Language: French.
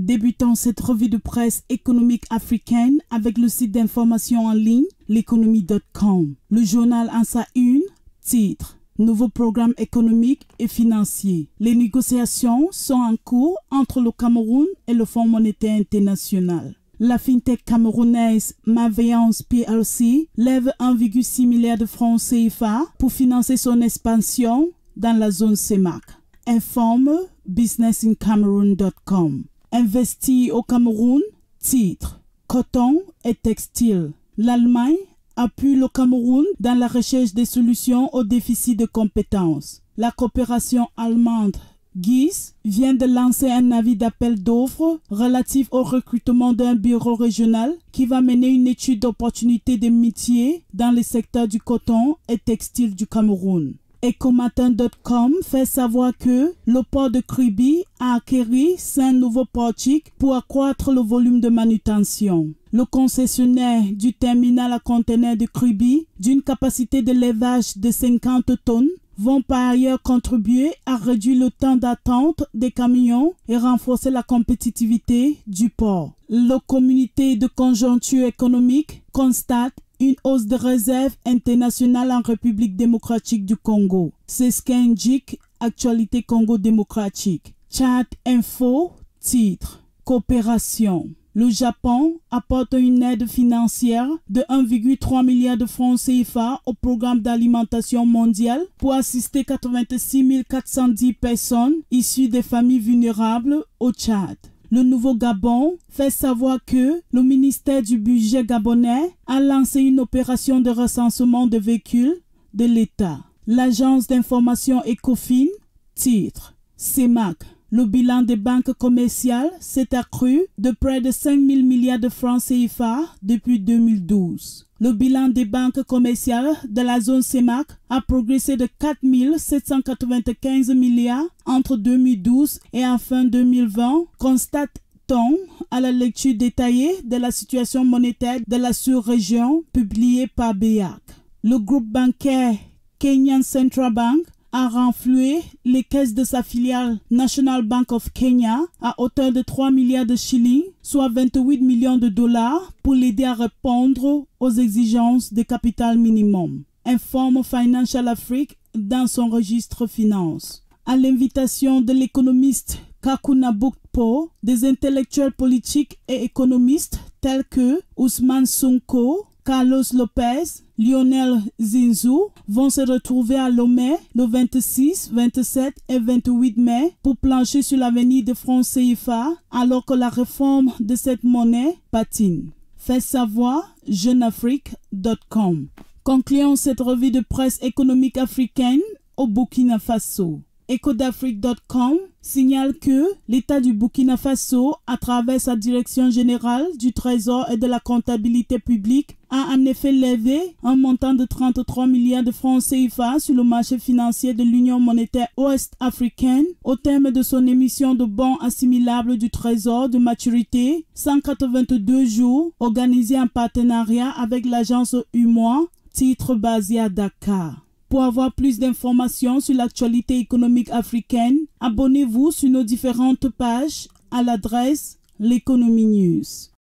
Débutons cette revue de presse économique africaine avec le site d'information en ligne l'économie.com. Le journal en sa une, titre: Nouveau programme économique et financier. Les négociations sont en cours entre le Cameroun et le Fonds monétaire international. La fintech camerounaise Maveance PLC lève 1,6 milliard de francs CFA pour financer son expansion dans la zone CEMAC. Informe businessincameroon.com. Investir au Cameroun, titre: Coton et textile. L'Allemagne appuie le Cameroun dans la recherche des solutions au déficit de compétences. La coopération allemande GIS vient de lancer un avis d'appel d'offres relatif au recrutement d'un bureau régional qui va mener une étude d'opportunités de métiers dans le secteur du coton et textile du Cameroun. Ecomatin.com fait savoir que le port de Kribi a acquis 5 nouveaux portiques pour accroître le volume de manutention. Le concessionnaire du terminal à conteneurs de Kribi, d'une capacité de levage de 50 tonnes, vont par ailleurs contribuer à réduire le temps d'attente des camions et renforcer la compétitivité du port. Le comité de conjoncture économique constate une hausse de réserves internationales en République démocratique du Congo. C'est ce qu'indique Actualité Congo démocratique. Chat Info, titre: Coopération. Le Japon apporte une aide financière de 1,3 milliard de francs CFA au programme d'alimentation mondiale pour assister 86 410 personnes issues des familles vulnérables au Tchad. Le Nouveau Gabon fait savoir que le ministère du budget gabonais a lancé une opération de recensement de véhicules de l'État. L'agence d'information Ecofin, titre: CEMAC. Le bilan des banques commerciales s'est accru de près de 5 000 milliards de francs CFA depuis 2012. Le bilan des banques commerciales de la zone CEMAC a progressé de 4 795 milliards entre 2012 et en fin 2020, constate-t-on à la lecture détaillée de la situation monétaire de la sous-région publiée par BEAC. Le groupe bancaire Kenyan Central Bank a renfloué les caisses de sa filiale National Bank of Kenya à hauteur de 3 milliards de shillings, soit 28 millions de dollars, pour l'aider à répondre aux exigences de capital minimum, informe Financial Afrique dans son registre finance. À l'invitation de l'économiste Kakuna Bukpo, des intellectuels politiques et économistes tels que Ousmane Sonko, Carlos Lopez, Lionel Zinzou vont se retrouver à Lomé le 26, 27 et 28 mai pour plancher sur l'avenir des francs CFA alors que la réforme de cette monnaie patine. Fait savoir jeuneafrique.com. Concluons cette revue de presse économique africaine au Burkina Faso. Ecodafrique.com signale que l'État du Burkina Faso, à travers sa direction générale du Trésor et de la comptabilité publique, a en effet levé un montant de 33 milliards de francs CFA sur le marché financier de l'Union monétaire ouest-africaine au terme de son émission de bons assimilables du Trésor de maturité 182 jours organisée en partenariat avec l'agence UMOA, titre basé à Dakar. Pour avoir plus d'informations sur l'actualité économique africaine, abonnez-vous sur nos différentes pages à l'adresse l'Economy News.